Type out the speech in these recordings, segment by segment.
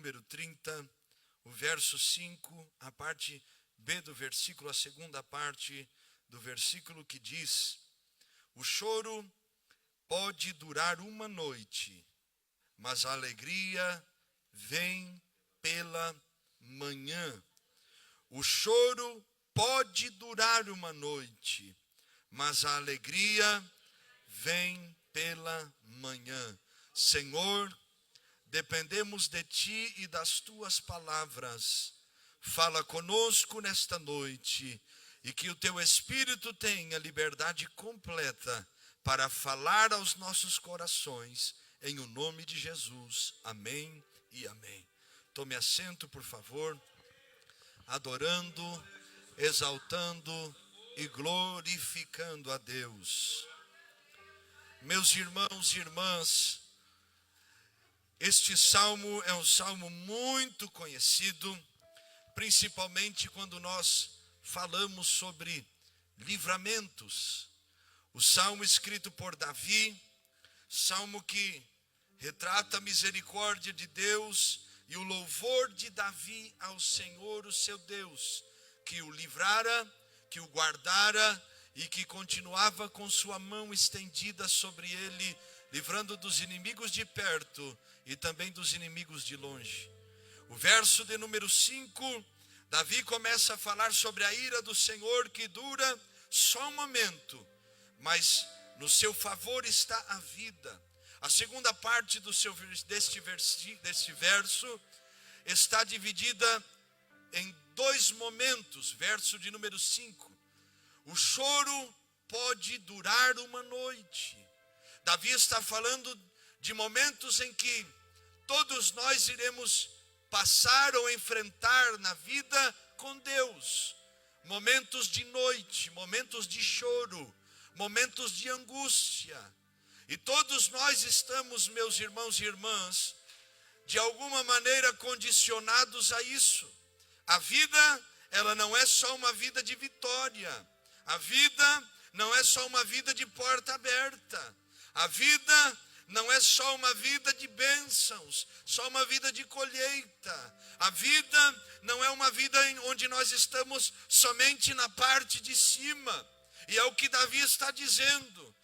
número 30, o verso 5, a parte B do versículo, a segunda parte do versículo que diz: o choro pode durar uma noite, mas a alegria vem pela manhã. O choro pode durar uma noite, mas a alegria vem pela manhã. Senhor, dependemos de Ti e das Tuas palavras. Fala conosco nesta noite e que o Teu Espírito tenha liberdade completa para falar aos nossos corações, em o nome de Jesus. Amém e amém. Tome assento, por favor, adorando, exaltando e glorificando a Deus. Meus irmãos e irmãs, este salmo é um salmo muito conhecido, principalmente quando nós falamos sobre livramentos. O salmo escrito por Davi, salmo que retrata a misericórdia de Deus e o louvor de Davi ao Senhor, o seu Deus, que o livrara, que o guardara e que continuava com sua mão estendida sobre ele, livrando dos inimigos de perto e também dos inimigos de longe. O verso de número 5, Davi começa a falar sobre a ira do Senhor que dura só um momento, mas no seu favor está a vida. A segunda parte deste verso está dividida em dois momentos. Verso de número 5. O choro pode durar uma noite. Davi está falando de momentos em que todos nós iremos passar ou enfrentar na vida com Deus. Momentos de noite, momentos de choro, momentos de angústia. E todos nós estamos, meus irmãos e irmãs, de alguma maneira condicionados a isso. A vida, ela não é só uma vida de vitória. A vida não é só uma vida de porta aberta. A vida não é só uma vida de bênçãos, só uma vida de colheita. A vida não é uma vida onde nós estamos somente na parte de cima. E é o que Davi está dizendo.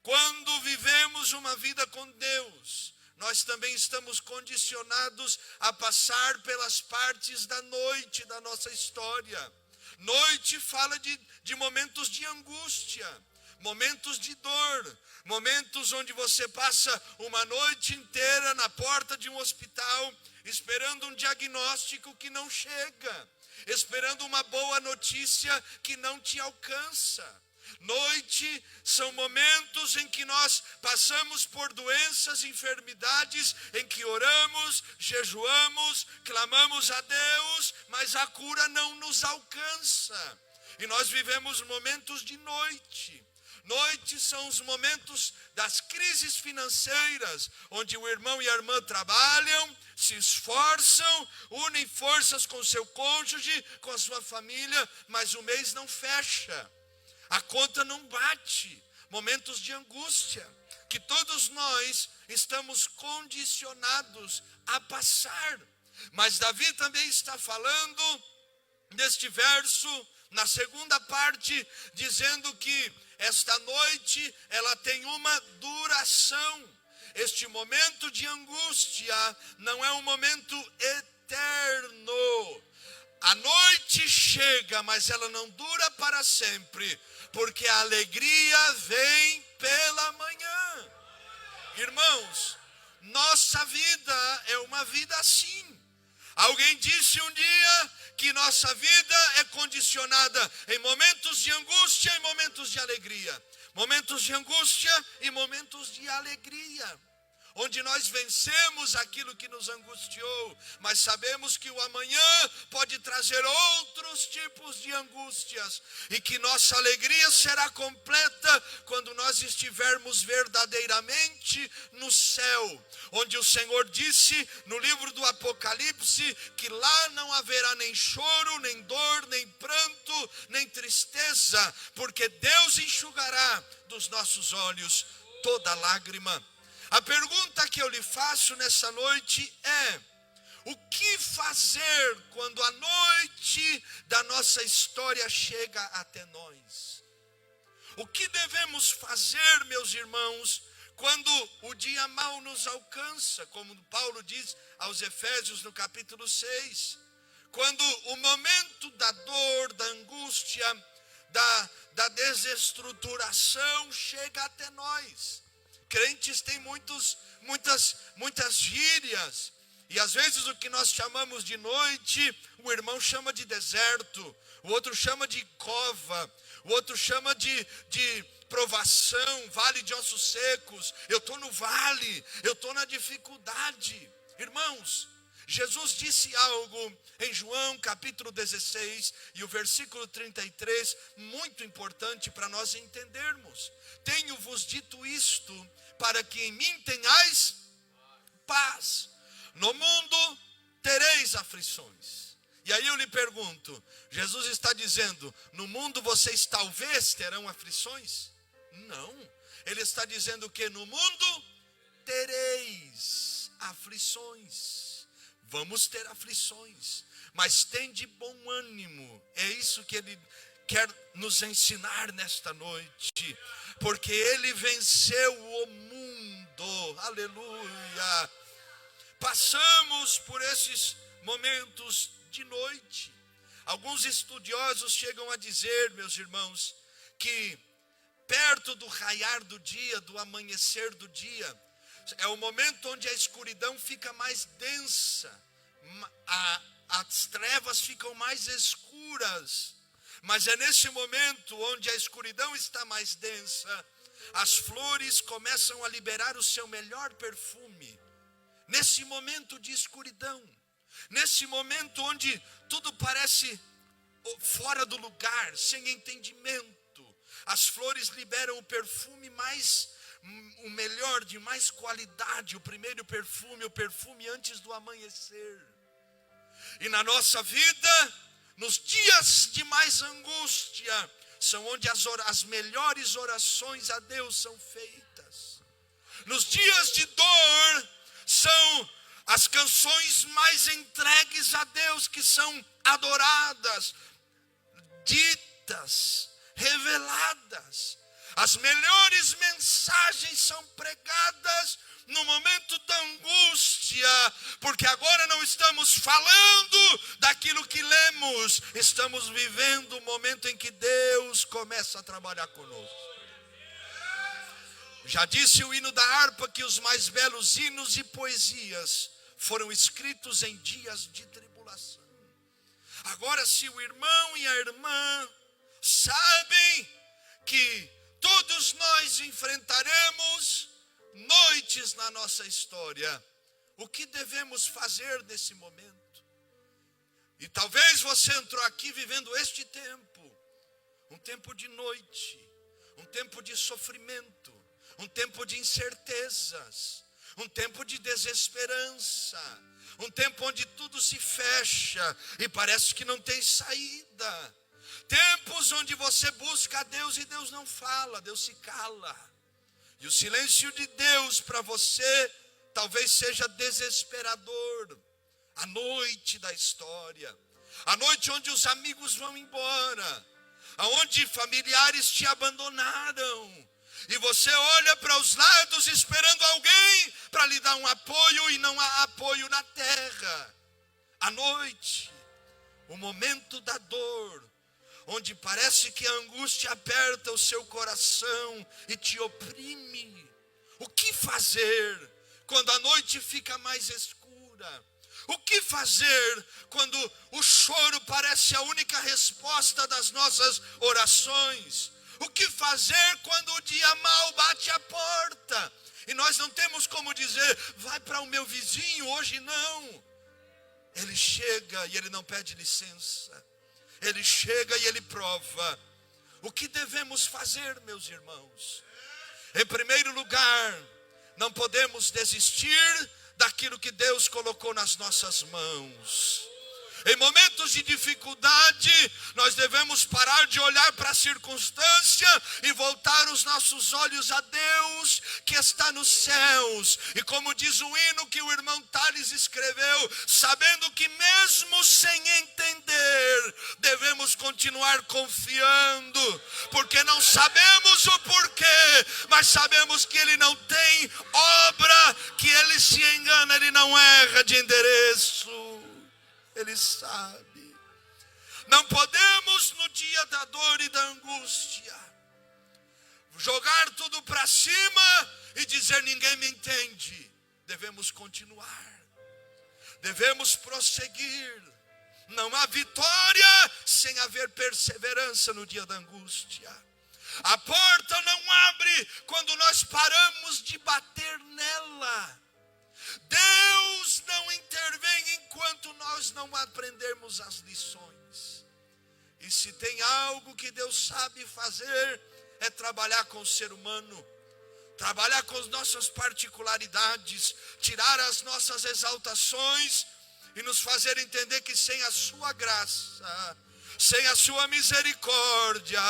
Quando vivemos uma vida com Deus, nós também estamos condicionados a passar pelas partes da noite da nossa história. Noite fala de momentos de angústia, momentos de dor, momentos onde você passa uma noite inteira na porta de um hospital, esperando um diagnóstico que não chega, esperando uma boa notícia que não te alcança. Noite são momentos em que nós passamos por doenças, enfermidades, em que oramos, jejuamos, clamamos a Deus, mas a cura não nos alcança. E nós vivemos momentos de noite. Noite são os momentos das crises financeiras, onde o irmão e a irmã trabalham, se esforçam, unem forças com seu cônjuge, com a sua família, mas o mês não fecha. A conta não bate. Momentos de angústia que todos nós estamos condicionados a passar. Mas Davi também está falando neste verso, na segunda parte, dizendo que esta noite ela tem uma duração. Este momento de angústia não é um momento eterno. A noite chega, mas ela não dura para sempre, porque a alegria vem pela manhã. Irmãos, nossa vida é uma vida assim. Alguém disse um dia que nossa vida é condicionada em momentos de angústia e momentos de alegria. Momentos de angústia e momentos de alegria. Onde nós vencemos aquilo que nos angustiou, mas sabemos que o amanhã pode trazer outros tipos de angústias, e que nossa alegria será completa quando nós estivermos verdadeiramente no céu, onde o Senhor disse no livro do Apocalipse que lá não haverá nem choro, nem dor, nem pranto, nem tristeza, porque Deus enxugará dos nossos olhos toda lágrima. A pergunta que eu lhe faço nessa noite é: O que fazer quando a noite da nossa história chega até nós? O que devemos fazer, meus irmãos, quando o dia mau nos alcança, como Paulo diz aos Efésios no capítulo 6, quando o momento da dor, da angústia, da desestruturação chega até nós. Crentes têm muitas gírias, e às vezes o que nós chamamos de noite, o irmão chama de deserto, o outro chama de cova, o outro chama de provação, vale de ossos secos. Eu estou no vale, eu estou na dificuldade. Irmãos, Jesus disse algo em João capítulo 16 e o versículo 33, muito importante para nós entendermos. Tenho-vos dito isto, para que em mim tenhais paz. No mundo tereis aflições. E aí eu lhe pergunto, Jesus está dizendo, no mundo vocês talvez terão aflições? Não, ele está dizendo que no mundo tereis aflições. Vamos ter aflições, mas tem de bom ânimo. É isso que ele quer nos ensinar nesta noite, porque ele venceu o mundo. Aleluia. Passamos por esses momentos de noite. Alguns estudiosos chegam a dizer, meus irmãos, que perto do raiar do dia, do amanhecer do dia, é o momento onde a escuridão fica mais densa, as trevas ficam mais escuras. Mas é nesse momento onde a escuridão está mais densa, as flores começam a liberar o seu melhor perfume. Nesse momento de escuridão, nesse momento onde tudo parece fora do lugar, sem entendimento, as flores liberam o perfume o melhor, de mais qualidade, o primeiro perfume, o perfume antes do amanhecer. E na nossa vida, nos dias de mais angústia, são onde as melhores orações a Deus são feitas. Nos dias de dor, são as canções mais entregues a Deus que são adoradas, ditas, reveladas. As melhores mensagens são pregadas no momento da angústia, porque agora não estamos falando daquilo que lemos, estamos vivendo o momento em que Deus começa a trabalhar conosco. Já disse o hino da harpa que os mais belos hinos e poesias foram escritos em dias de tribulação. Agora, se o irmão e a irmã sabem que todos nós enfrentaremos noites na nossa história, o que devemos fazer nesse momento? E talvez você entrou aqui vivendo este tempo, um tempo de noite, um tempo de sofrimento, um tempo de incertezas, um tempo de desesperança, um tempo onde tudo se fecha e parece que não tem saída. Tempos onde você busca a Deus e Deus não fala, Deus se cala. E o silêncio de Deus para você talvez seja desesperador. A noite da história, a noite onde os amigos vão embora, aonde familiares te abandonaram, e você olha para os lados esperando alguém para lhe dar um apoio e não há apoio na terra. À noite, o momento da dor, onde parece que a angústia aperta o seu coração e te oprime. O que fazer quando a noite fica mais escura? O que fazer quando o choro parece a única resposta das nossas orações? O que fazer quando o dia mau bate a porta? E nós não temos como dizer, vai para o meu vizinho, hoje não. Ele chega e ele não pede licença. Ele chega e ele prova. O que devemos fazer, meus irmãos? Em primeiro lugar, não podemos desistir daquilo que Deus colocou nas nossas mãos. Em momentos de dificuldade, nós devemos parar de olhar para a circunstância e voltar os nossos olhos a Deus que está nos céus. E como diz o hino que o irmão Tales escreveu, sabendo que mesmo sem entender, devemos continuar confiando, porque não sabemos o porquê, mas sabemos que Ele não tem obra, que Ele se engana, Ele não erra de endereço. Ele sabe. Não podemos no dia da dor e da angústia jogar tudo para cima e dizer ninguém me entende. Devemos continuar. Devemos prosseguir. Não há vitória sem haver perseverança no dia da angústia. A porta não abre quando nós paramos de bater nela. Deus não intervém enquanto nós não aprendermos as lições. E se tem algo que Deus sabe fazer, é trabalhar com o ser humano, trabalhar com as nossas particularidades, tirar as nossas exaltações e nos fazer entender que sem a sua graça, sem a sua misericórdia,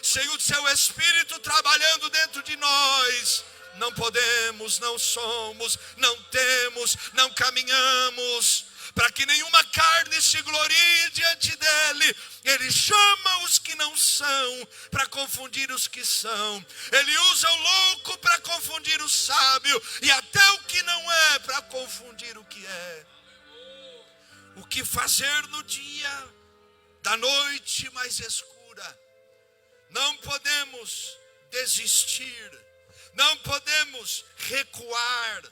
sem o seu Espírito trabalhando dentro de nós, não podemos, não somos, não temos, não caminhamos, para que nenhuma carne se glorie diante dele. Ele chama os que não são para confundir os que são. Ele usa o louco para confundir o sábio, e até o que não é para confundir o que é. O que fazer no dia da noite mais escura? Não podemos desistir. Não podemos recuar,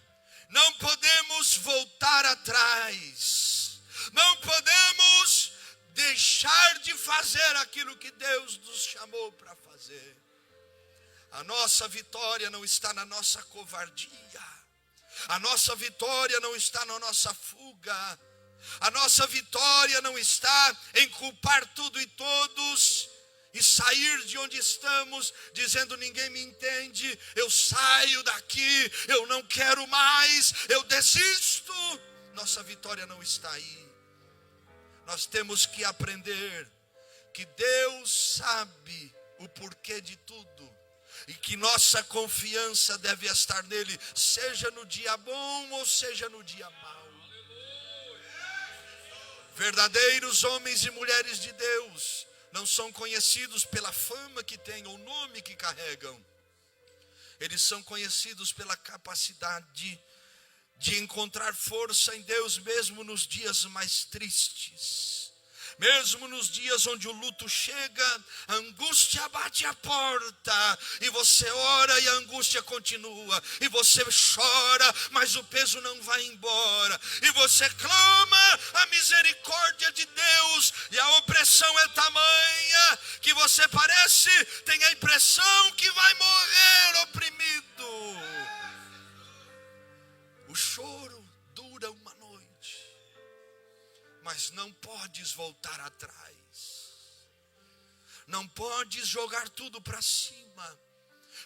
não podemos voltar atrás, não podemos deixar de fazer aquilo que Deus nos chamou para fazer. A nossa vitória não está na nossa covardia, a nossa vitória não está na nossa fuga, a nossa vitória não está em culpar tudo e todos e sair de onde estamos dizendo ninguém me entende, eu saio daqui, eu não quero mais, eu desisto. Nossa vitória não está aí. Nós temos que aprender que Deus sabe o porquê de tudo e que nossa confiança deve estar nele, seja no dia bom ou seja no dia mau. Verdadeiros homens e mulheres de Deus não são conhecidos pela fama que têm ou nome que carregam. Eles são conhecidos pela capacidade de encontrar força em Deus mesmo nos dias mais tristes. Mesmo nos dias onde o luto chega, a angústia bate a porta, e você ora e a angústia continua, e você chora, mas o peso não vai embora, e você clama a misericórdia de Deus, e a opressão é tamanha, que você tem a impressão que vai morrer oprimido. O choro dura uma noite, mas não podes voltar atrás. Não podes jogar tudo para cima,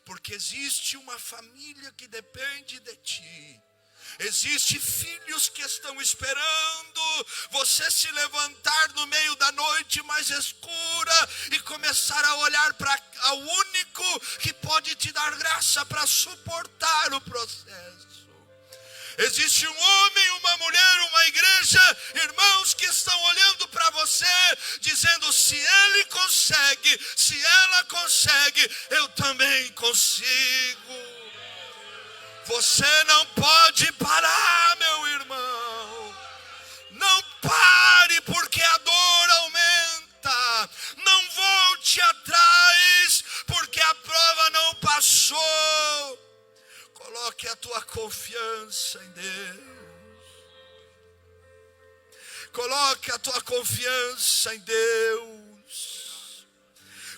porque existe uma família que depende de ti. Existem filhos que estão esperando você se levantar no meio da noite mais escura e começar a olhar para o único que pode te dar graça para suportar o processo. Existe um homem, uma mulher, uma igreja, irmãos que estão olhando para você, dizendo: se ele consegue, se ela consegue, eu também consigo. Você não pode parar, meu irmão. Não pare, porque a dor aumenta. Não volte atrás, porque a prova não passou. Coloque a tua confiança em Deus. Coloque a tua confiança em Deus.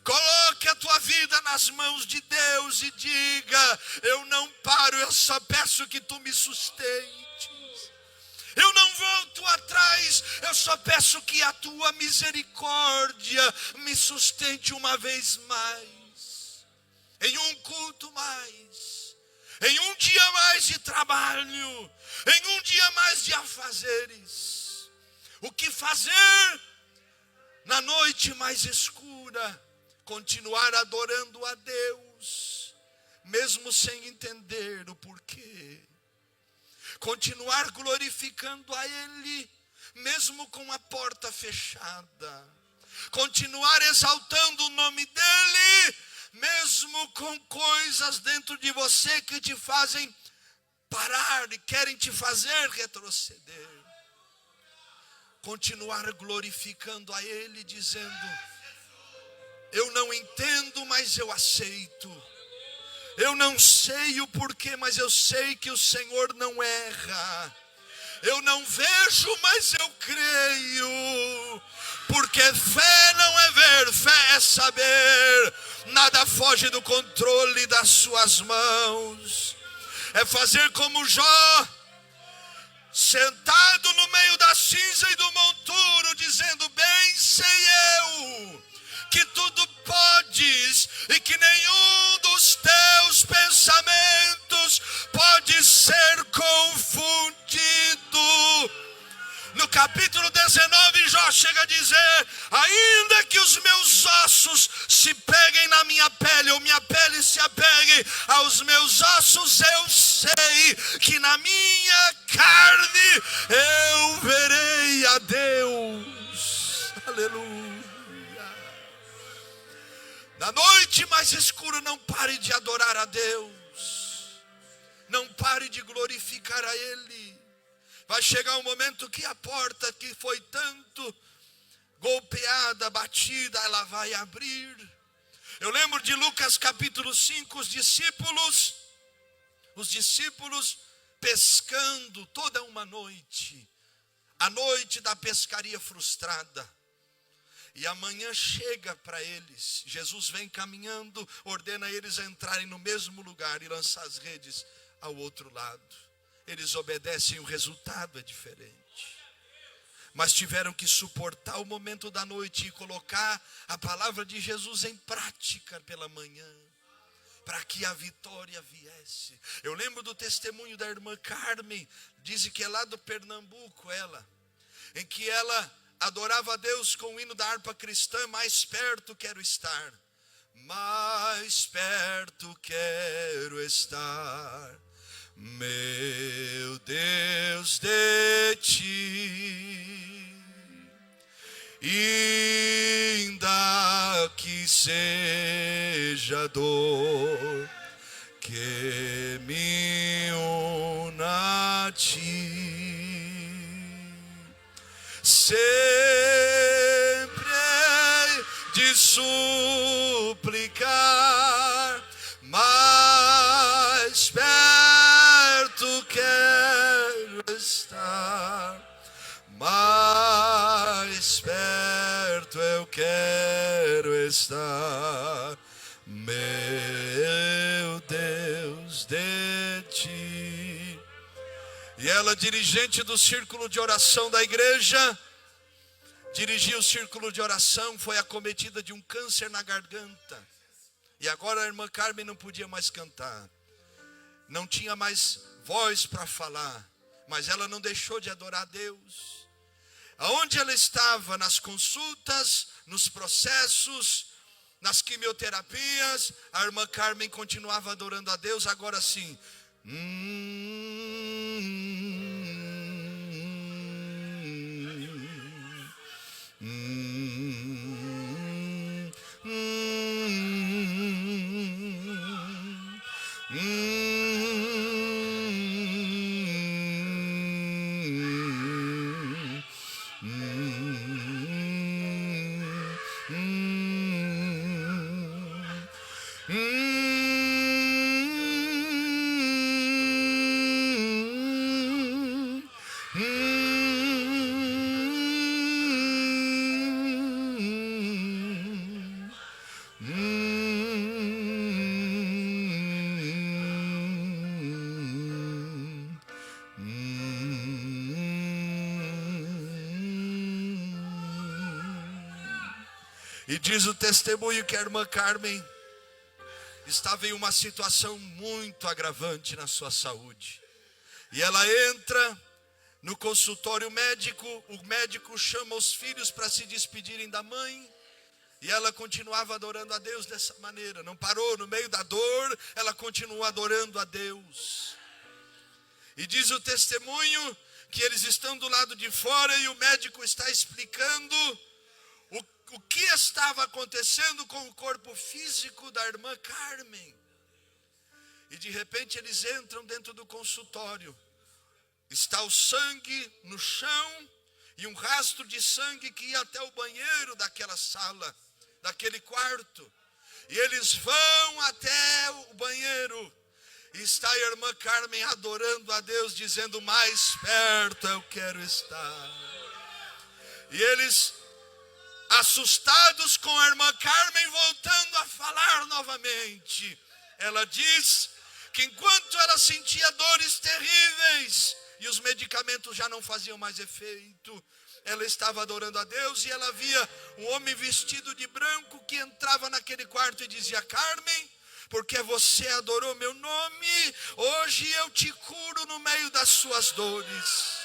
Coloque a tua vida nas mãos de Deus e diga: eu não paro, eu só peço que tu me sustentes. Eu não volto atrás, eu só peço que a tua misericórdia me sustente uma vez mais, em um culto mais, em um dia mais de trabalho, em um dia mais de afazeres. O que fazer na noite mais escura? Continuar adorando a Deus, mesmo sem entender o porquê. Continuar glorificando a Ele, mesmo com a porta fechada. Continuar exaltando o nome dEle, mesmo com coisas dentro de você que te fazem parar e querem te fazer retroceder. Continuar glorificando a Ele, dizendo: eu não entendo, mas eu aceito. Eu não sei o porquê, mas eu sei que o Senhor não erra. Eu não vejo, mas eu creio. Porque fé não é ver, fé é saber. Nada foge do controle das suas mãos. É fazer como Jó, sentado no meio da cinza e do monturo, dizendo: bem sei eu que tudo podes e que nenhum dos teus pensamentos pode ser confundido. No capítulo 19, Jó chega a dizer: ainda que os meus ossos se peguem na minha pele, ou minha pele se apegue aos meus ossos, eu sei que na minha carne eu verei a Deus. Aleluia. Na noite mais escura, não pare de adorar a Deus. Não pare de glorificar a Ele. Vai chegar um momento que a porta que foi tanto golpeada, batida, ela vai abrir. Eu lembro de Lucas capítulo 5, os discípulos pescando toda uma noite. A noite da pescaria frustrada. E amanhã chega para eles. Jesus vem caminhando, ordena eles a entrarem no mesmo lugar e lançar as redes ao outro lado. Eles obedecem, o resultado é diferente. Mas tiveram que suportar o momento da noite e colocar a palavra de Jesus em prática pela manhã, para que a vitória viesse. Eu lembro do testemunho da irmã Carmen, diz que é lá do Pernambuco em que ela adorava a Deus com o hino da harpa cristã: mais perto quero estar, mais perto quero estar, meu Deus, de ti, ainda que seja dor que me una a ti. Sempre de suplicar, mais perto quero estar, mais perto eu quero estar, meu Deus, de ti. E ela, dirigente do círculo de oração da igreja, dirigia o círculo de oração, foi acometida de um câncer na garganta. E agora a irmã Carmen não podia mais cantar. Não tinha mais voz para falar. Mas ela não deixou de adorar a Deus. Aonde ela estava, nas consultas, nos processos, nas quimioterapias, a irmã Carmen continuava adorando a Deus, agora sim. E diz o testemunho que a irmã Carmen estava em uma situação muito agravante na sua saúde. E ela entra No consultório médico, o médico chama os filhos para se despedirem da mãe. E ela continuava adorando a Deus dessa maneira. Não parou no meio da dor, ela continuou adorando a Deus. E diz o testemunho que eles estão do lado de fora e o médico está explicando o que estava acontecendo com o corpo físico da irmã Carmen. E de repente eles entram dentro do consultório. Está o sangue no chão e um rastro de sangue que ia até o banheiro daquela sala, daquele quarto. E eles vão até o banheiro. E está a irmã Carmen adorando a Deus, dizendo: mais perto eu quero estar. E eles, assustados com a irmã Carmen, voltando a falar novamente. Ela diz que enquanto ela sentia dores terríveis, e os medicamentos já não faziam mais efeito, ela estava adorando a Deus, e ela via um homem vestido de branco que entrava naquele quarto e dizia: Carmen, porque você adorou meu nome, hoje eu te curo no meio das suas dores.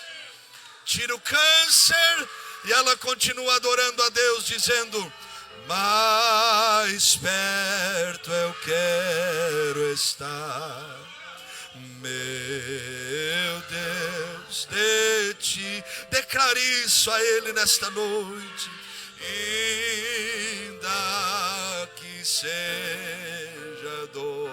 Tira o câncer. E ela continua adorando a Deus, dizendo: mais perto eu quero estar, meu Deus, de ti. Declare isso a Ele nesta noite. Ainda que seja dor,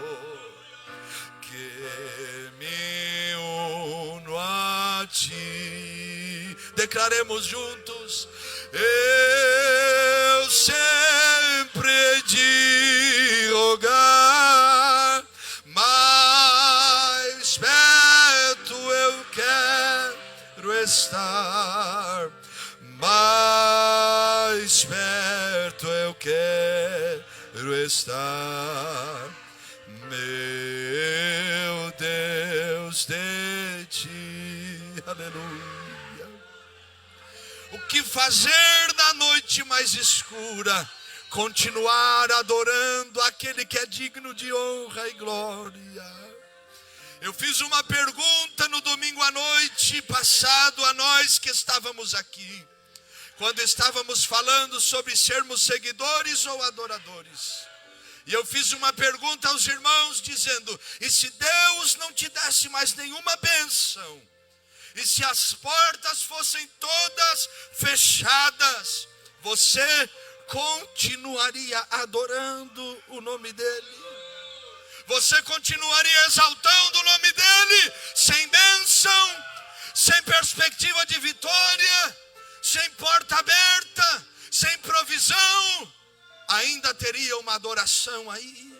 que me uno a ti. Declaremos juntos: eu sempre hei de rogar, mais perto eu quero estar, mais perto eu quero estar, meu Deus, de ti. Aleluia. O que fazer na noite mais escura? Continuar adorando aquele que é digno de honra e glória. Eu fiz uma pergunta no domingo à noite passado a nós que estávamos aqui, quando estávamos falando sobre sermos seguidores ou adoradores. E eu fiz uma pergunta aos irmãos dizendo: e se Deus não te desse mais nenhuma bênção? E se as portas fossem todas fechadas, você continuaria adorando o nome dele? Você continuaria exaltando o nome dele? Sem bênção, sem perspectiva de vitória, sem porta aberta, sem provisão? Ainda teria uma adoração aí?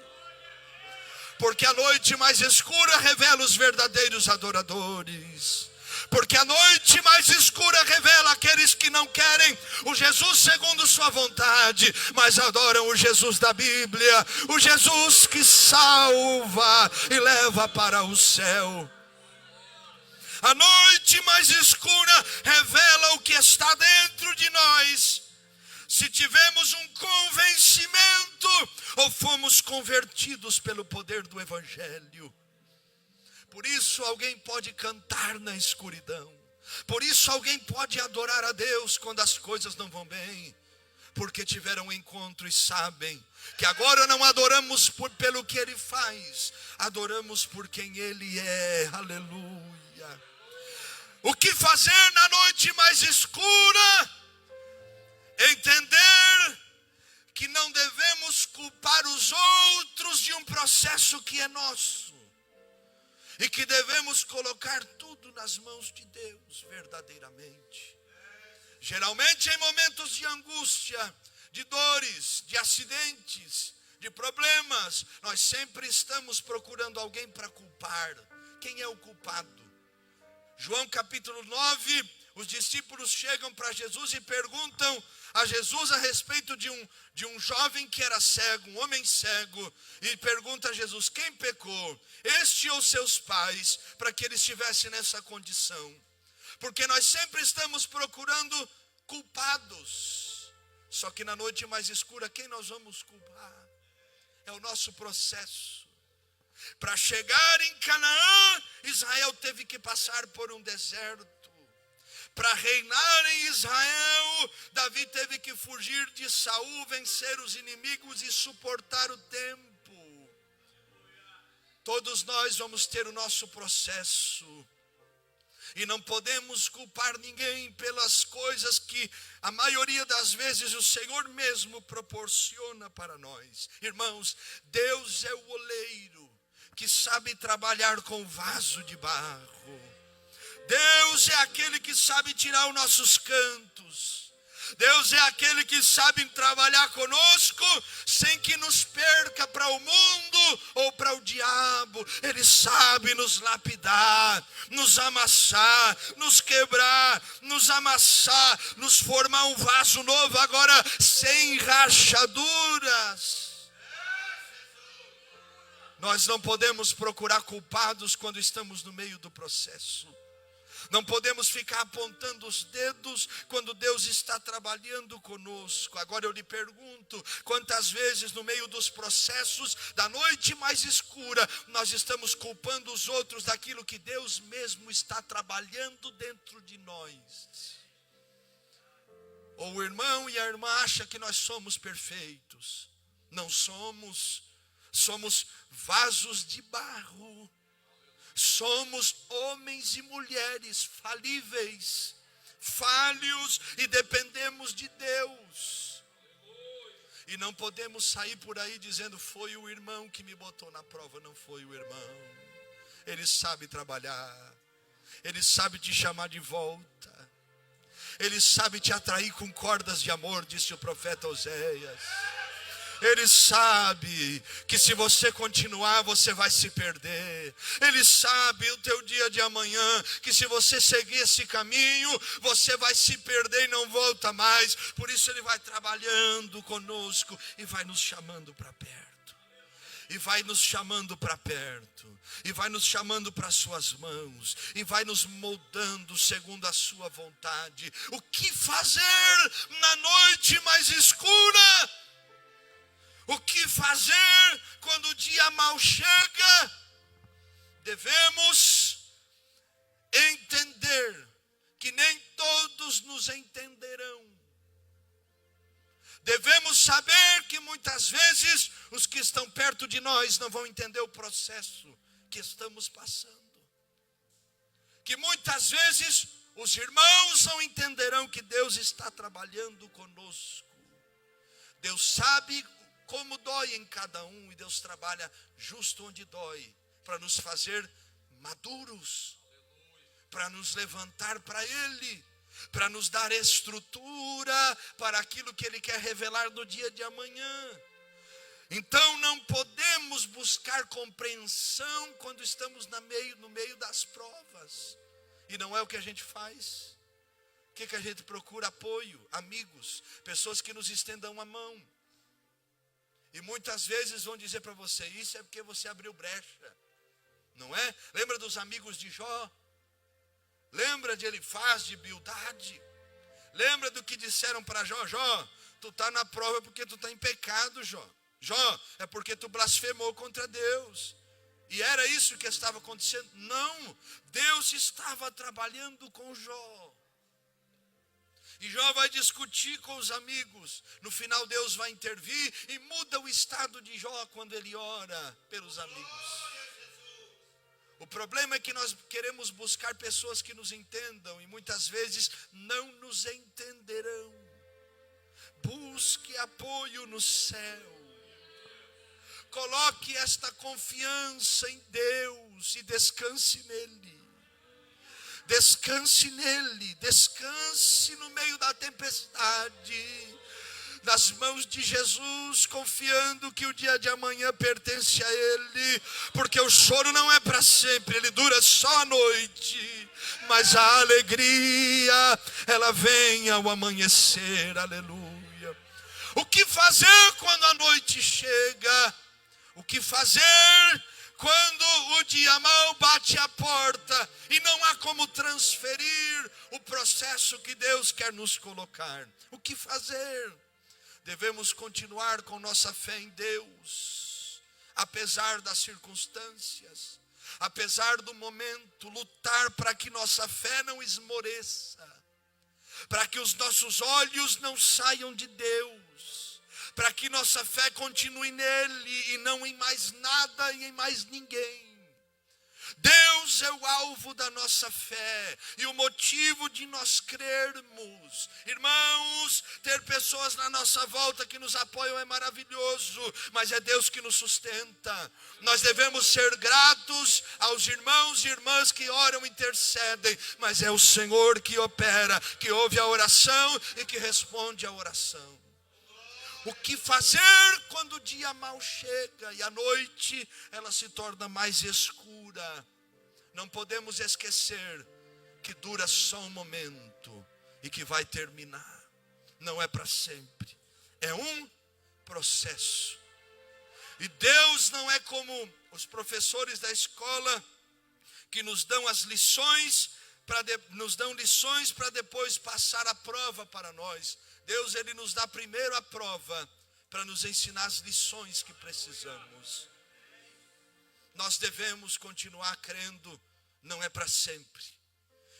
Porque a noite mais escura revela os verdadeiros adoradores. Porque a noite mais escura revela aqueles que não querem o Jesus segundo sua vontade, mas adoram o Jesus da Bíblia, o Jesus que salva e leva para o céu. A noite mais escura revela o que está dentro de nós. Se tivemos um convencimento ou fomos convertidos pelo poder do Evangelho. Por isso alguém pode cantar na escuridão. Por isso alguém pode adorar a Deus quando as coisas não vão bem. Porque tiveram um encontro e sabem que agora não adoramos pelo que Ele faz. Adoramos por quem Ele é. Aleluia. O que fazer na noite mais escura? Entender que não devemos culpar os outros de um processo que é nosso. E que devemos colocar tudo nas mãos de Deus, verdadeiramente. Geralmente em momentos de angústia, de dores, de acidentes, de problemas, nós sempre estamos procurando alguém para culpar. Quem é o culpado? João capítulo 9, os discípulos chegam para Jesus e perguntam a Jesus a respeito de um jovem que era cego, um homem cego, e pergunta a Jesus: quem pecou, este ou seus pais, para que ele estivesse nessa condição? Porque nós sempre estamos procurando culpados, só que na noite mais escura, quem nós vamos culpar? É o nosso processo. Para chegar em Canaã, Israel teve que passar por um deserto. para reinar em Israel, Davi teve que fugir de Saul, vencer os inimigos e suportar o tempo. Todos nós vamos ter o nosso processo. E não podemos culpar ninguém pelas coisas que a maioria das vezes o Senhor mesmo proporciona para nós. Irmãos, Deus é o oleiro que sabe trabalhar com vaso de barro. Deus é aquele que sabe tirar os nossos cantos. Deus é aquele que sabe trabalhar conosco sem que nos perca para o mundo ou para o diabo. Ele sabe nos lapidar, nos amassar, nos quebrar, nos amassar, nos formar um vaso novo, agora sem rachaduras. Nós não podemos procurar culpados quando estamos no meio do processo. Não podemos ficar apontando os dedos quando Deus está trabalhando conosco. Agora eu lhe pergunto, quantas vezes no meio dos processos da noite mais escura, nós estamos culpando os outros daquilo que Deus mesmo está trabalhando dentro de nós? Ou o irmão e a irmã acham que nós somos perfeitos. Não somos. Somos vasos de barro. Somos homens e mulheres falíveis, falhos, e dependemos de Deus. E não podemos sair por aí dizendo, foi o irmão que me botou na prova. Não foi o irmão. Ele sabe trabalhar. Ele sabe te chamar de volta. Ele sabe te atrair com cordas de amor, disse o profeta Oséias. Ele sabe que se você continuar, você vai se perder. Ele sabe o teu dia de amanhã, que se você seguir esse caminho, você vai se perder e não volta mais. Por isso Ele vai trabalhando conosco e vai nos chamando para perto. E vai nos chamando para perto. E vai nos chamando para as suas mãos. E vai nos moldando segundo a sua vontade. O que fazer na noite mais escura? O que fazer quando o dia mal chega? Devemos entender que nem todos nos entenderão. Devemos saber que muitas vezes os que estão perto de nós não vão entender o processo que estamos passando. Que muitas vezes os irmãos não entenderão que Deus está trabalhando conosco. Deus sabe como dói em cada um, e Deus trabalha justo onde dói, para nos fazer maduros, para nos levantar para Ele, para nos dar estrutura para aquilo que Ele quer revelar no dia de amanhã. Então não podemos buscar compreensão quando estamos no meio das provas, e não é o que a gente faz. O que a gente procura? Apoio, amigos, pessoas que nos estendam a mão. E muitas vezes vão dizer para você, isso é porque você abriu brecha, não é? Lembra dos amigos de Jó? Lembra de Elifaz, de Bildade? Lembra do que disseram para Jó? Jó, tu está na prova porque tu está em pecado, Jó. Jó, é porque tu blasfemou contra Deus. E era isso que estava acontecendo? Não, Deus estava trabalhando com Jó. E Jó vai discutir com os amigos. No final Deus vai intervir e muda o estado de Jó quando ele ora pelos amigos. O problema é que nós queremos buscar pessoas que nos entendam e muitas vezes não nos entenderão. Busque apoio no céu. Coloque esta confiança em Deus e descanse nele. Descanse nele, descanse no meio da tempestade, nas mãos de Jesus, confiando que o dia de amanhã pertence a Ele, porque o choro não é para sempre, ele dura só a noite, mas a alegria, ela vem ao amanhecer, aleluia. O que fazer quando a noite chega? O que fazer quando o dia mal bate a porta e não há como transferir o processo que Deus quer nos colocar? O que fazer? Devemos continuar com nossa fé em Deus, apesar das circunstâncias, apesar do momento, lutar para que nossa fé não esmoreça. para que os nossos olhos não saiam de Deus, para que nossa fé continue nele e não em mais nada e em mais ninguém. Deus é o alvo da nossa fé e o motivo de nós crermos. Irmãos, ter pessoas na nossa volta que nos apoiam é maravilhoso, mas é Deus que nos sustenta. Nós devemos ser gratos aos irmãos e irmãs que oram e intercedem, mas é o Senhor que opera, que ouve a oração e que responde a oração. O que fazer quando o dia mal chega e a noite ela se torna mais escura? Não podemos esquecer que dura só um momento e que vai terminar. Não é para sempre. É um processo. E Deus não é como os professores da escola que nos dão as lições, nos dão lições para depois passar a prova para nós. Deus, ele nos dá primeiro a prova para nos ensinar as lições que precisamos. Nós devemos continuar crendo, não é para sempre.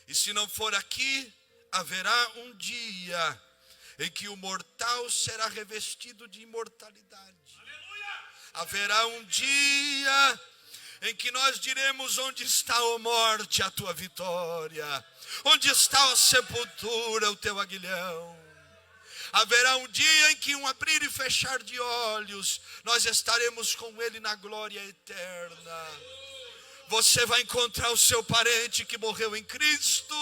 E se não for aqui, haverá um dia em que o mortal será revestido de imortalidade. Haverá um dia em que nós diremos: onde está, ó morte, a tua vitória? Onde está a sepultura, o teu aguilhão? Haverá um dia em que um abrir e fechar de olhos, nós estaremos com ele na glória eterna. Você vai encontrar o seu parente que morreu em Cristo,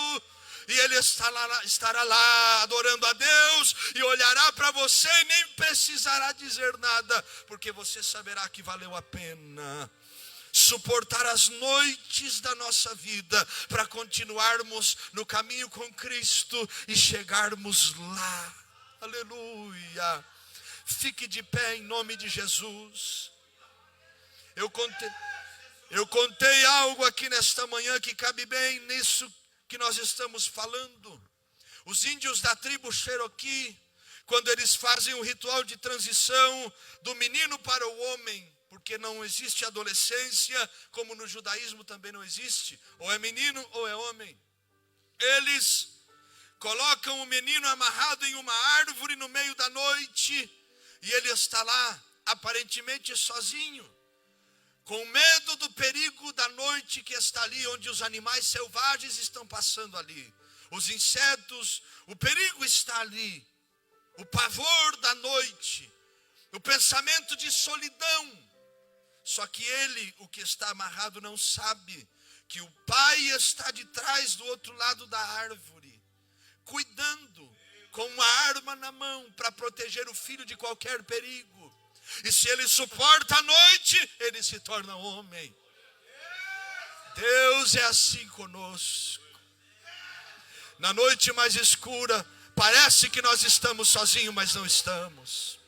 e ele estará lá adorando a Deus, e olhará para você e nem precisará dizer nada, porque você saberá que valeu a pena suportar as noites da nossa vida, para continuarmos no caminho com Cristo e chegarmos lá. Aleluia. Fique de pé em nome de Jesus. Eu contei algo aqui nesta manhã que cabe bem nisso que nós estamos falando. Os índios da tribo Cherokee, quando eles fazem o ritual de transição do menino para o homem, porque não existe adolescência, como no judaísmo também não existe, ou é menino ou é homem. Eles colocam o menino amarrado em uma árvore no meio da noite, e ele está lá, aparentemente sozinho, com medo do perigo da noite que está ali, onde os animais selvagens estão passando ali, os insetos, o perigo está ali, o pavor da noite, o pensamento de solidão. Só que ele, o que está amarrado, não sabe que o pai está de trás do outro lado da árvore, cuidando, com uma arma na mão, para proteger o filho de qualquer perigo. E se ele suporta a noite, ele se torna homem. Deus é assim conosco. Na noite mais escura, parece que nós estamos sozinhos, mas não estamos.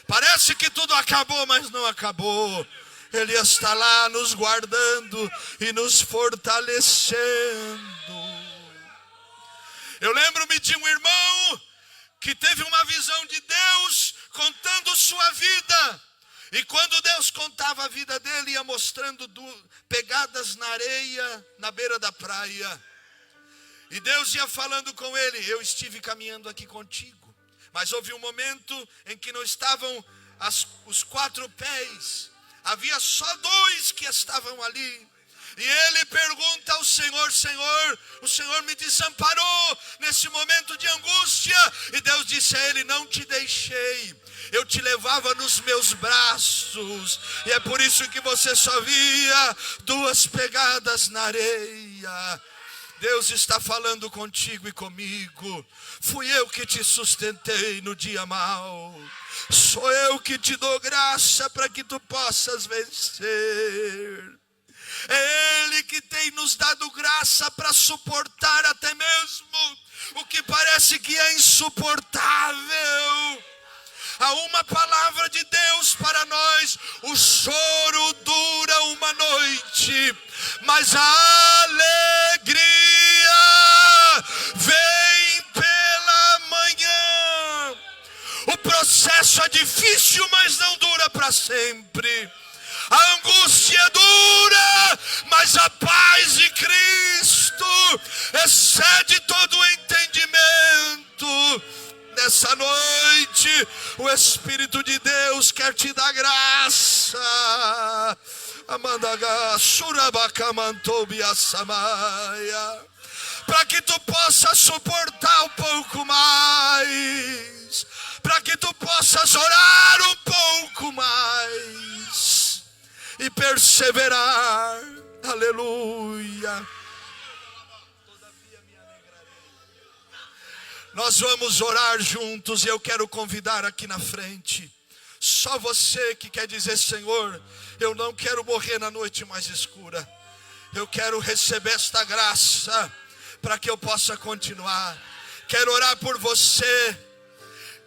Parece que tudo acabou, mas não acabou. Ele está lá nos guardando e nos fortalecendo. Eu lembro-me de um irmão que teve uma visão de Deus contando sua vida. E quando Deus contava a vida dele, ia mostrando pegadas na areia, na beira da praia. E Deus ia falando com ele: eu estive caminhando aqui contigo. Mas houve um momento em que não estavam os 4 pés. Havia só 2 que estavam ali. E ele pergunta ao Senhor: Senhor, o Senhor me desamparou nesse momento de angústia? E Deus disse a ele: não te deixei, eu te levava nos meus braços. E é por isso que você só via 2 pegadas na areia. Deus está falando contigo e comigo. Fui eu que te sustentei no dia mau. Sou eu que te dou graça para que tu possas vencer. É Ele que tem nos dado graça para suportar até mesmo o que parece que é insuportável. Há uma palavra de Deus para nós: o choro dura uma noite, mas a alegria vem pela manhã. O processo é difícil, mas não dura para sempre. A angústia dura, mas a paz de Cristo excede todo o entendimento. Nessa noite, o Espírito de Deus quer te dar graça. Amandaga Surabakamantobi Samaia. Para que tu possas suportar um pouco mais. Para que tu possas orar um pouco mais. E perseverar. Aleluia. Nós vamos orar juntos e eu quero convidar aqui na frente. Só você que quer dizer: Senhor, eu não quero morrer na noite mais escura. Eu quero receber esta graça para que eu possa continuar. Quero orar por você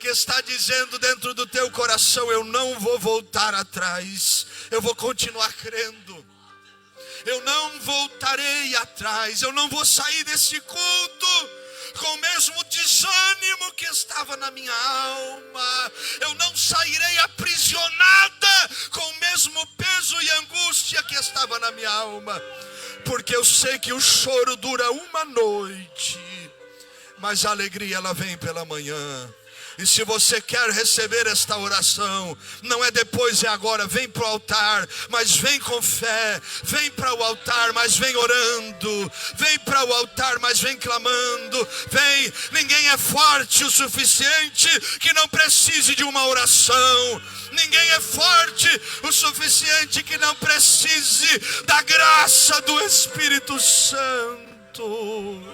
que está dizendo dentro do teu coração: eu não vou voltar atrás. Eu vou continuar crendo. Eu não voltarei atrás. Eu não vou sair desse culto com o mesmo desânimo que estava na minha alma. Eu não sairei aprisionada com o mesmo peso e angústia que estava na minha alma. Porque eu sei que o choro dura uma noite, mas a alegria ela vem pela manhã. E se você quer receber esta oração, não é depois, é agora. Vem para o altar, mas vem com fé. Vem para o altar, mas vem orando. Vem para o altar, mas vem clamando. Vem, ninguém é forte o suficiente que não precise de uma oração. Ninguém é forte o suficiente que não precise da graça do Espírito Santo.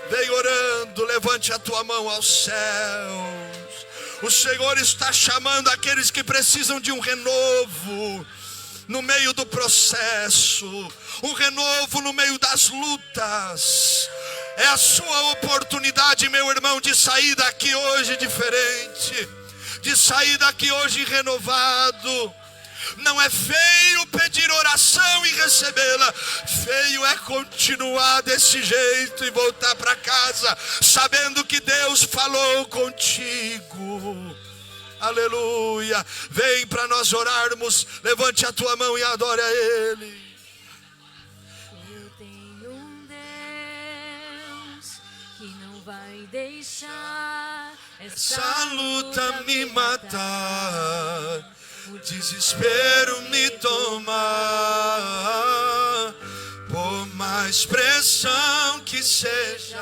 Vem orando, levante a tua mão aos céus. O Senhor está chamando aqueles que precisam de um renovo no meio do processo, um renovo no meio das lutas. É a sua oportunidade, meu irmão, de sair daqui hoje diferente, de sair daqui hoje renovado. Não é feio pedir oração e recebê-la. Feio é continuar desse jeito e voltar para casa sabendo que Deus falou contigo. Aleluia. Vem para nós orarmos. Levante a tua mão e adore a Ele. Eu tenho um Deus que não vai deixar essa luta me matar, o desespero me tomar. Por mais pressão que seja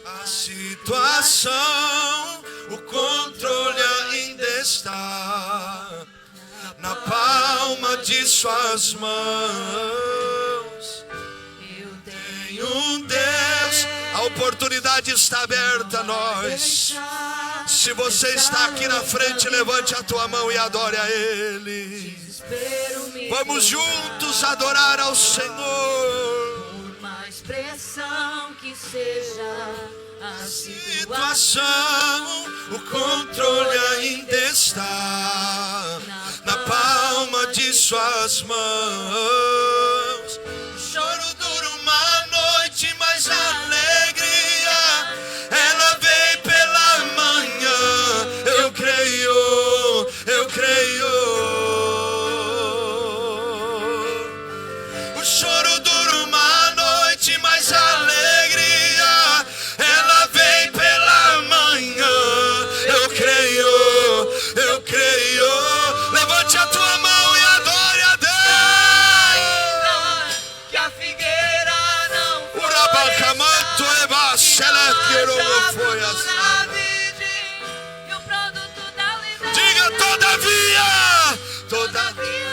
a situação, o controle ainda está na palma de suas mãos. Eu Tenho um Deus. A oportunidade está aberta a nós. Se você está aqui na frente, levante a tua mão e adore a Ele. Vamos juntos adorar ao Senhor. Por mais pressão que seja a Situação, o controle ainda está na palma de suas mãos. O choro dura uma noite, mas a alegria ela vem pela manhã. Eu creio, eu creio. O choro dura uma noite, mas a alegria ela vem pela manhã. Eu creio, eu creio. Levante a tua mão e adore a Deus. que a figueira não Urabacamanto eba selequiero foi na assim. vide, e o produto da liberdade. Diga todavia, todavia.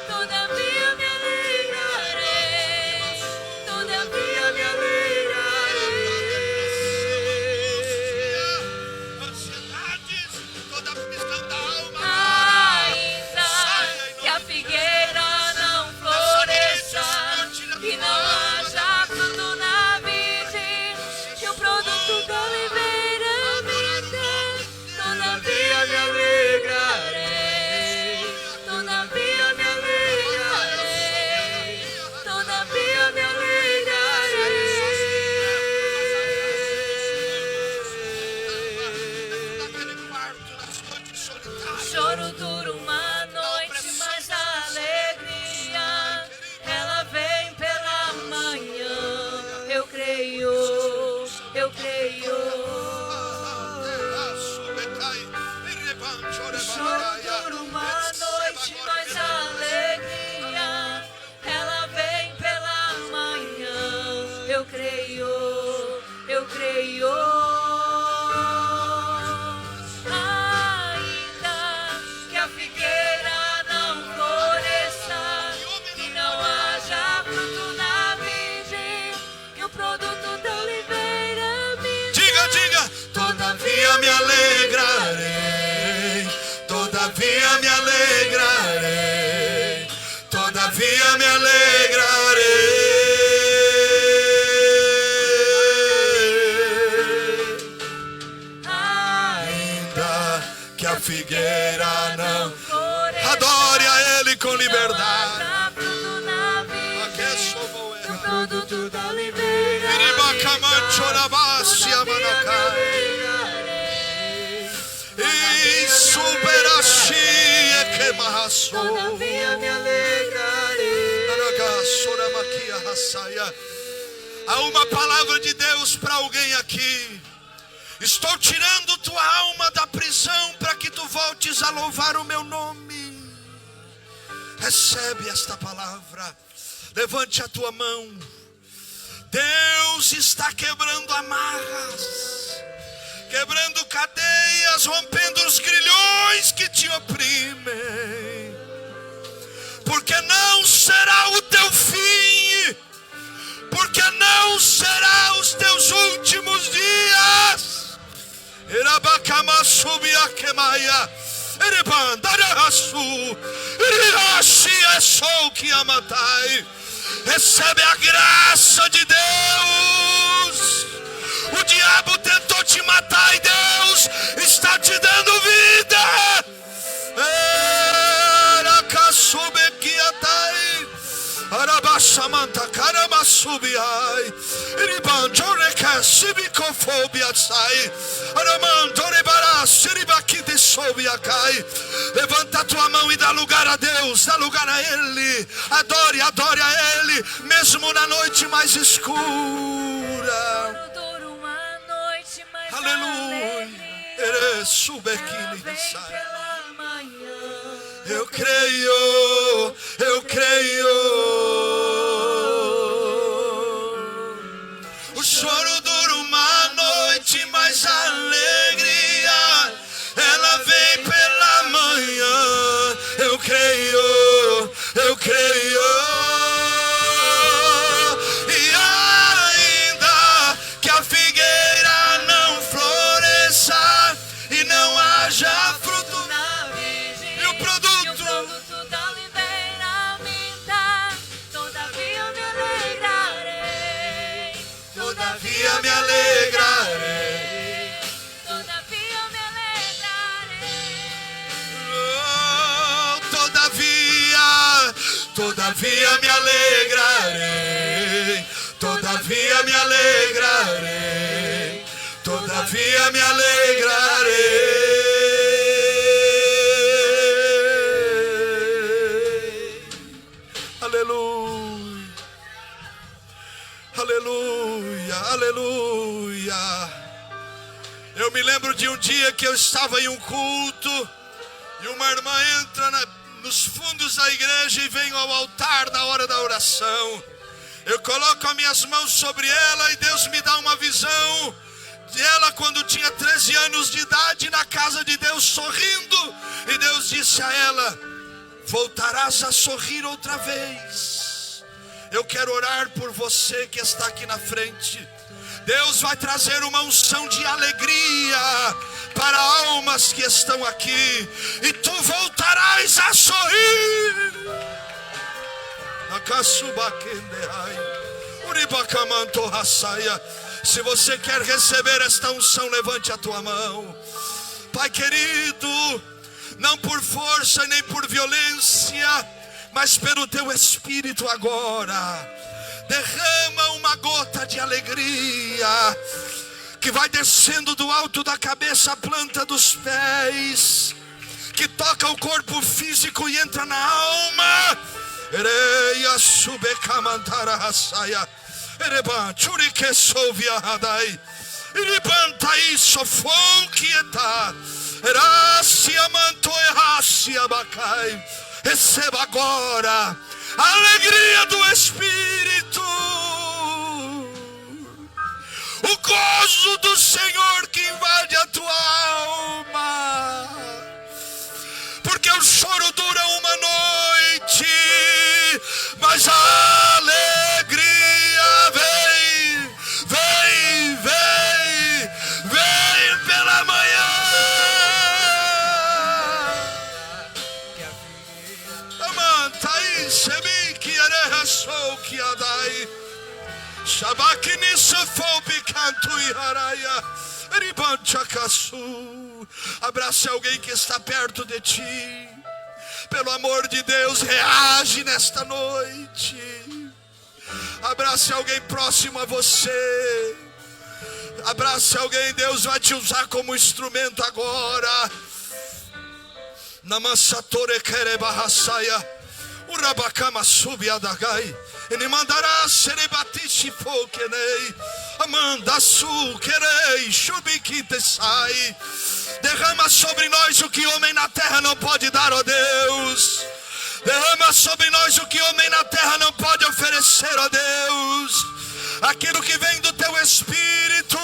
Todavia me alegrarei, todavia me alegrarei. Ansiedades, toda aflição da alma. Ainda que a figueira não floresça, que não haja fruto na vide, todavia me alegrarei, todavia me alegrarei. Ainda que a figueira não floresça, adore a Ele com liberdade. Produto da liberdade, e superaxia que marraçou. todavia me alegrarei. Há uma palavra de Deus para alguém aqui. Estou tirando tua alma da prisão para que tu voltes a louvar o meu nome. Recebe esta palavra. Levante a tua mão. Deus está quebrando amarras, quebrando cadeias, rompendo os grilhões que te oprimem. Porque não será o teu fim, porque não será os teus últimos dias. Recebe a graça de Deus. O diabo tentou te matar e Deus está te dando vida. Arabashamanta karamasubiai iribanjore kasibicofobia sai aramandore barasiribakide sobiakai. Levanta a tua mão e dá lugar a Deus, dá lugar a Ele. Adore, adore a Ele, mesmo na noite mais escura. Aleluia. Eu creio, eu creio. O choro dura uma noite, mas a alegria ela vem pela manhã. Eu creio, eu creio. E ainda que a figueira não floresça e não haja fruto, e o produto da liberdade, todavia me alegrarei. todavia me alegrarei. Todavia me alegrarei. Oh, todavia me alegrarei. Todavia me alegrarei. Todavia me alegrarei. Aleluia. Aleluia. Aleluia. Eu me lembro de um dia que eu estava em um culto e uma irmã entra nos fundos da igreja e vem ao altar na hora da oração. Eu coloco as minhas mãos sobre ela e Deus me dá uma visão de ela quando tinha 13 anos de idade na casa de Deus sorrindo. E Deus disse a ela: voltarás a sorrir outra vez. Eu quero orar por você que está aqui na frente. Deus vai trazer uma unção de alegria para almas que estão aqui, e tu voltarás a sorrir. Se você quer receber esta unção, levante a tua mão. Pai querido, não por força nem por violência, mas pelo teu Espírito agora, derrama uma gota de alegria que vai descendo do alto da cabeça à planta dos pés, que toca o corpo físico e entra na alma. Ereia subecamantara rasaia, ereban churike sovia hadai, eribanta isso fonquieta, eracia mantoe racia bacai. Receba agora a alegria do Espírito, o gozo do Senhor que invade a tua alma, porque o choro dura uma noite, mas a alegria vem, vem, vem, vem pela manhã. Adai. Shabakini Sofobi Canto e Araia. Ribanchakasu. Abrace alguém que está perto de ti. Pelo amor de Deus, reage nesta noite. Abrace alguém próximo a você. Abrace alguém, Deus vai te usar como instrumento agora. Namassatore kerebahasaya. Urabakama subiadagai. Ele mandará serebatishi fokenei. Amanda su querei. Shubikite sai. Derrama sobre nós o que homem na terra não pode dar, ó Deus. Derrama sobre nós o que homem na terra não pode oferecer, ó Deus. Aquilo que vem do teu Espírito.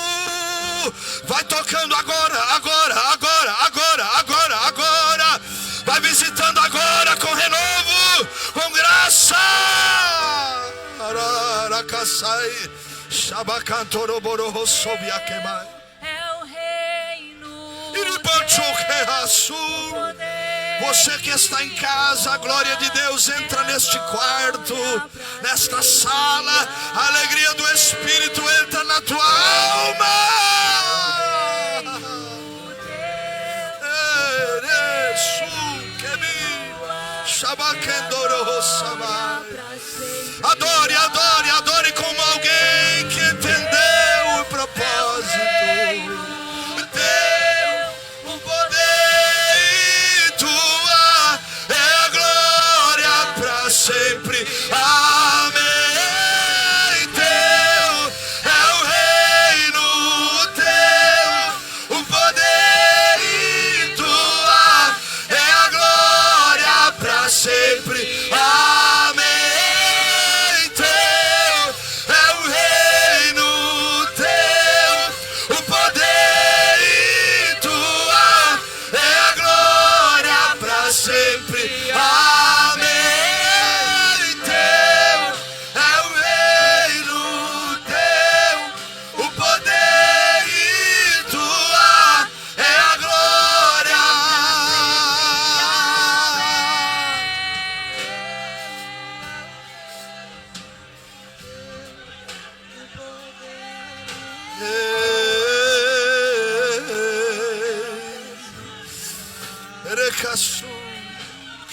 Vai tocando agora. Vai visitando agora com renovo, com graça. Araracasai. Shabakantorobororo sobiakemai. É o reino. Você que está em casa, a glória de Deus entra neste quarto, nesta sala. A alegria do Espírito entra na tua alma. Adore, adore, adore como alguém que entendeu o propósito. Teu o poder e tua é a glória para sempre. Amém. Teu é o reino, teu o poder e tua é a glória para sempre.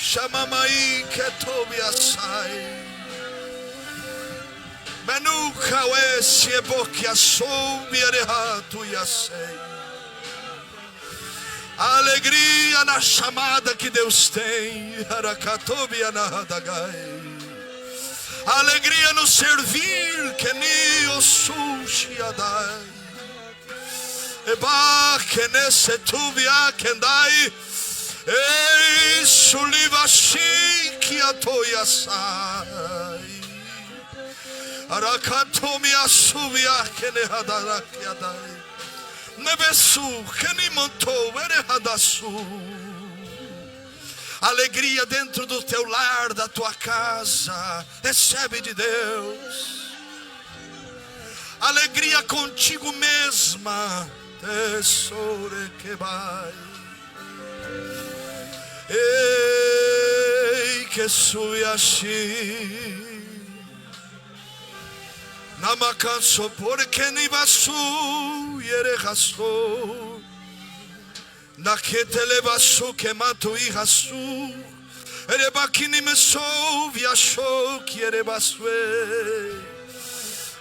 Shamamai ketobiasai. Menuka wesi ebokia soube errado yasei. A alegria na chamada que Deus tem. Harakatobia na hadagai. A alegria no servir que ni osushi adai. Eba kenesetubia kendai. Ei, sulivashi que atoiasai. Arakantomi asuvia que ne hadarakiadai. Nebesu que ni montou erehadasu. Alegria dentro do teu lar, da tua casa. Recebe de Deus. Alegria contigo mesma. Tesoure que vai. Ei, que suyashi namakanso porque ni basu yerehaso naketele basu que mato ihasu erebakini mesou viachou que erebasue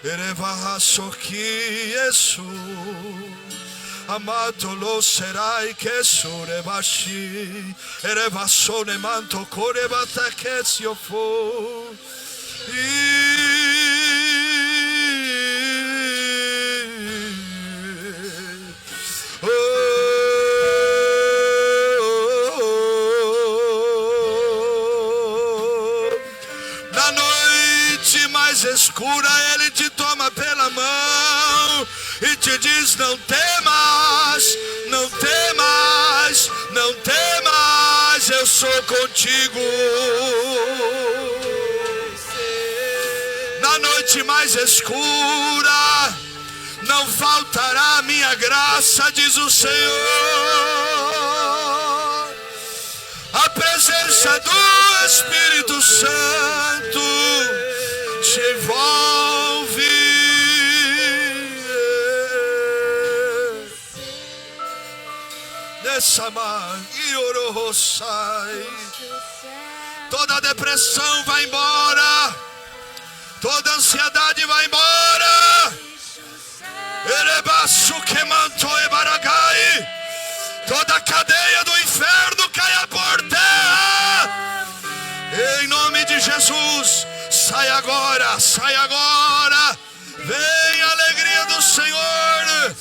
erebahaso que yesu amato lo serai che surebashi erevassone manto corebata che si offo na noite mais escura ele te toma pela mão e te diz: não temas, não temas, não temas, eu sou contigo. Na noite mais escura não faltará minha graça, diz o Senhor. A presença do Espírito Santo se envolve. Nessa mar e ororosai. Toda depressão vai embora. Toda ansiedade vai embora. Erebaçu quemanto e baragai. Toda cadeia do inferno caia por terra. Em nome de Jesus. Sai agora, sai agora. Vem a alegria do Senhor,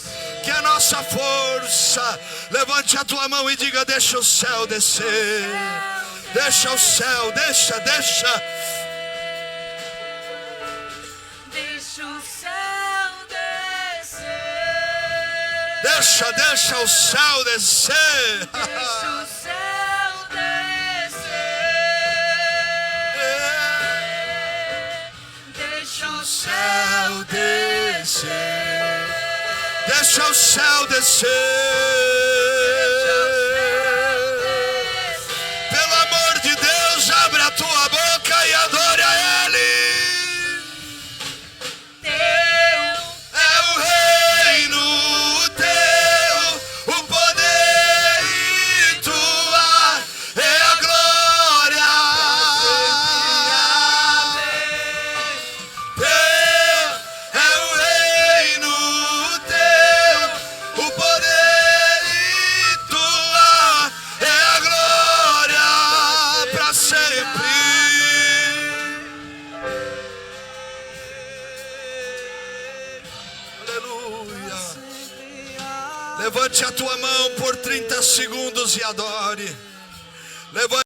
que é a nossa força. Levante a tua mão e diga: deixa o céu descer. Deixa o céu, deixa. Deixa o céu descer. Deixa o céu descer. Deixa o céu descer. Deixa o céu descer. Deixa o céu descer. Pelo amor de Deus, abre a tua boca e adore a Ele. É o reino teu, o poder e tua é a glória. Teu é o reino teu, o poder e tua é a glória para sempre. Aleluia. Levante a tua mão por 30 segundos e adore. Levante